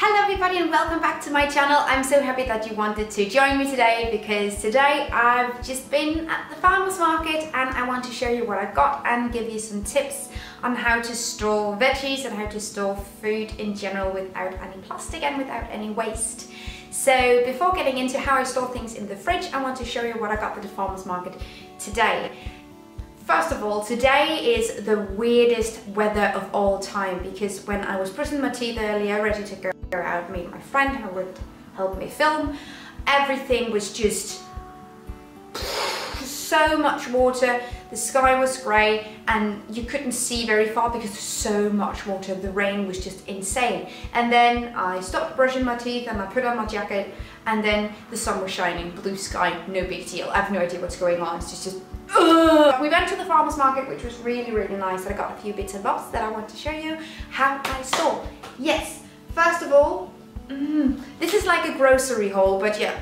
Hello everybody and welcome back to my channel. I'm so happy that you wanted to join me today because today I've just been at the farmer's market and I want to show you what I got and give you some tips on how to store veggies and how to store food in general without any plastic and without any waste. So before getting into how I store things in the fridge, I want to show you what I got at the farmer's market today. First of all, today is the weirdest weather of all time because when I was brushing my teeth earlier, ready to go out, meet my friend who would help me film, everything was just so much water. The sky was grey and you couldn't see very far because there's so much water. The rain was just insane. And then I stopped brushing my teeth and I put on my jacket and then the sun was shining, blue sky, no big deal. I have no idea what's going on. It's just We went to the farmer's market, which was really nice. I got a few bits and bobs that I want to show you how I store. Yes, first of all, this is like a grocery haul, but yeah.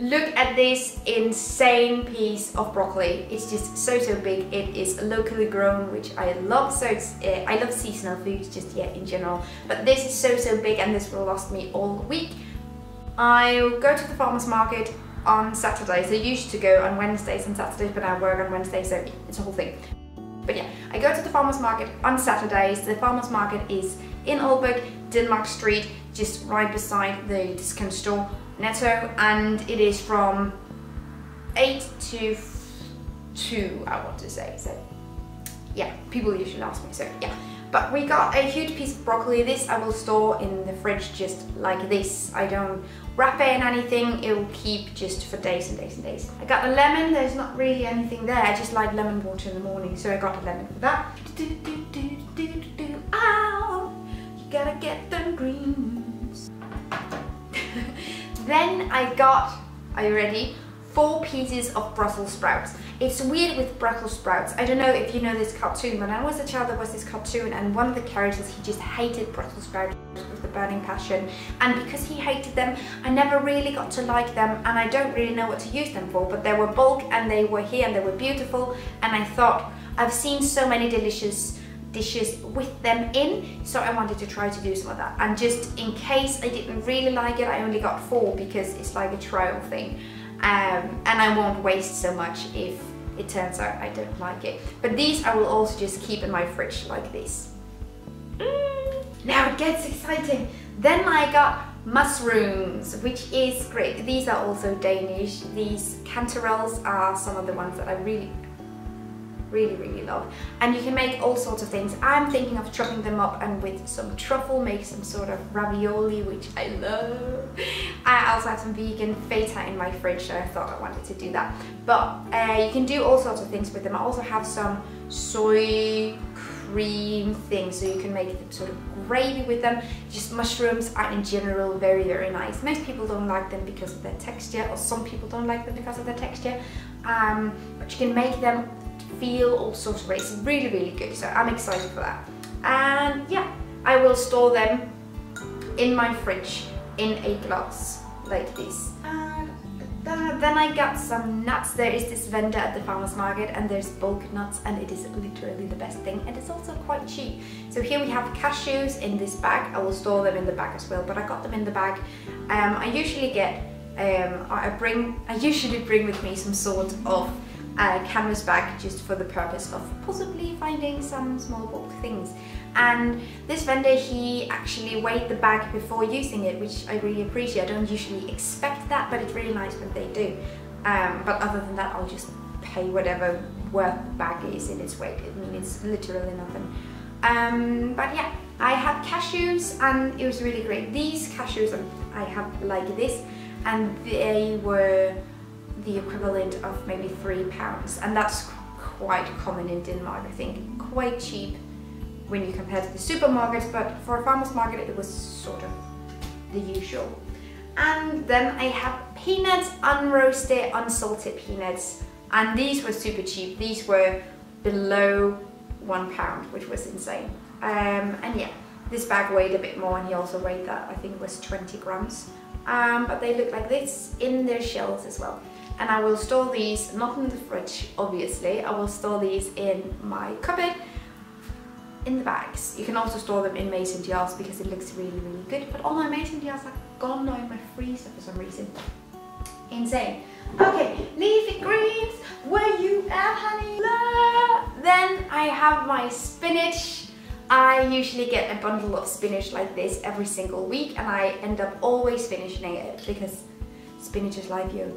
Look at this insane piece of broccoli. It's just so big. It is locally grown, which I love. So it's, I love seasonal foods just in general. But this is so big and this will last me all week. I'll go to the farmer's market on Saturdays. I used to go on Wednesdays and Saturdays, but I work on Wednesdays, so it's a whole thing. But yeah, I go to the farmer's market on Saturdays. The farmer's market is in Aalborg, Denmark Street, just right beside the discount store Netto, and it is from 8 to 2, I want to say. So yeah, people usually ask me, so yeah. But we got a huge piece of broccoli. This I will store in the fridge just like this. I don't wrap it in anything. It will keep just for days and days and days. I got a lemon. There's not really anything there. I just like lemon water in the morning, so I got a lemon for that. Ow! You gotta get them greens. Then I got, are you ready? 4 pieces of Brussels sprouts. It's weird with Brussels sprouts. I don't know if you know this cartoon, but when I was a child there was this cartoon and one of the characters, he just hated Brussels sprouts with a burning passion. And because he hated them, I never really got to like them and I don't really know what to use them for, but they were bulk and they were here and they were beautiful and I thought, I've seen so many delicious dishes with them in, so I wanted to try to do some of that. And just in case I didn't really like it, I only got 4 because it's like a trial thing. And I won't waste so much if it turns out I don't like it. But these I will also just keep in my fridge like this. Now it gets exciting. Then I got mushrooms, which is great. These are also Danish. These cantaloups are some of the ones that I really love, and you can make all sorts of things. I'm thinking of chopping them up and with some truffle make some sort of ravioli, which I love. I also have some vegan feta in my fridge, so I thought I wanted to do that. But you can do all sorts of things with them. I also have some soy cream things, so you can make sort of gravy with them. Just mushrooms are in general very nice. Most people don't like them because of their texture, or some people don't like them because of their texture, but you can make them feel all sorts of ways. It's really good, so I'm excited for that. And yeah, I will store them in my fridge in a glass like this. And then I got some nuts. There is this vendor at the farmer's market and there's bulk nuts and it is literally the best thing and it's also quite cheap. So here we have cashews in this bag. I will store them in the bag as well, but I got them in the bag. I usually get I usually bring with me some sort of canvas bag just for the purpose of possibly finding some small bulk things. And this vendor, he actually weighed the bag before using it, which I really appreciate. I don't usually expect that, but it's really nice when they do. But other than that, I'll just pay whatever worth the bag is in its weight. I mean, it's literally nothing. But yeah, I had cashews and it was really great. These cashews I have like this, and they were the equivalent of maybe £3, and that's quite common in Denmark. I think quite cheap when you compare to the supermarkets, but for a farmer's market it was sort of the usual. And then I have peanuts, unroasted, unsalted peanuts, and these were super cheap. These were below £1, which was insane. And yeah, this bag weighed a bit more and he also weighed that, I think it was 20 grams. But they look like this in their shells as well. And I will store these, not in the fridge obviously, I will store these in my cupboard in the bags. You can also store them in mason jars because it looks really, really good. But all my mason jars are gone now in my freezer for some reason. Insane. Okay, leafy greens, where you at, honey? Then I have my spinach. I usually get a bundle of spinach like this every single week, and I end up always finishing it because spinach is life, yo.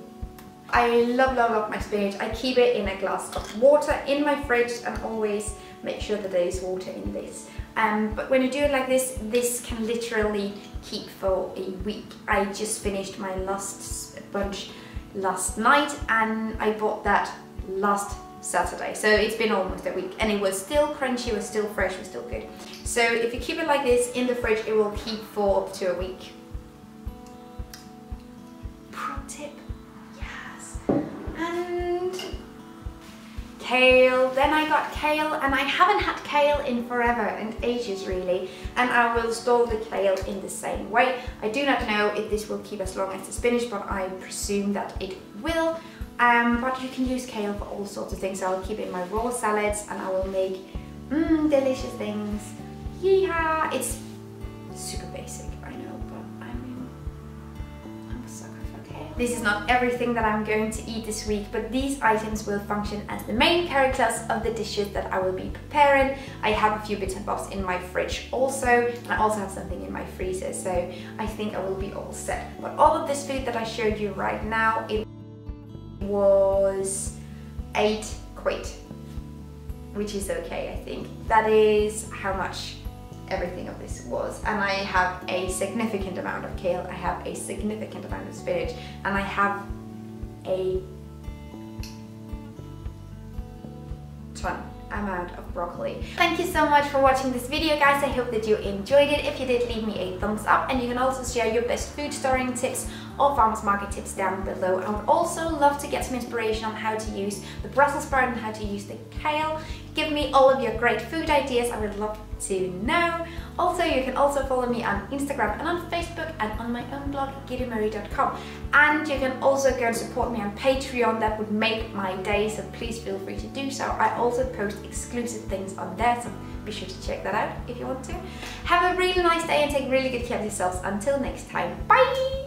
I love, love, love my spinach. I keep it in a glass of water in my fridge and always make sure that there is water in this. But when you do it like this, this can literally keep for a week. I just finished my last bunch last night and I bought that last Saturday. So it's been almost a week and it was still crunchy, it was still fresh, it was still good. So if you keep it like this in the fridge, it will keep for up to a week. Pro tip. And kale, then I got kale, and I haven't had kale in forever and ages really, and I will store the kale in the same way. I do not know if this will keep as long as the spinach, but I presume that it will. But you can use kale for all sorts of things, so I'll keep it in my raw salads and I will make delicious things. Yeehaw! It's super basic, I know, but I mean, I'm a sucker for kale. This is not everything that I'm going to eat this week, but these items will function as the main characters of the dishes that I will be preparing. I have a few bits and bobs in my fridge also, and I also have something in my freezer, so I think I will be all set. But all of this food that I showed you right now, it was 8 quid, which is okay, I think. That is how much everything of this was, and I have a significant amount of kale, I have a significant amount of spinach, and I have a ton amount of broccoli. Thank you so much for watching this video, guys. I hope that you enjoyed it. If you did, leave me a thumbs up, and you can also share your best food storing tips or farmers market tips down below. I would also love to get some inspiration on how to use the Brussels sprout and how to use the kale. Give me all of your great food ideas, I would love to know. Also, you can also follow me on Instagram and on Facebook and on my own blog, gideonmarie.com. And you can also go and support me on Patreon. That would make my day, so please feel free to do so. I also post exclusive things on there, so be sure to check that out if you want to. Have a really nice day and take really good care of yourselves. Until next time, bye!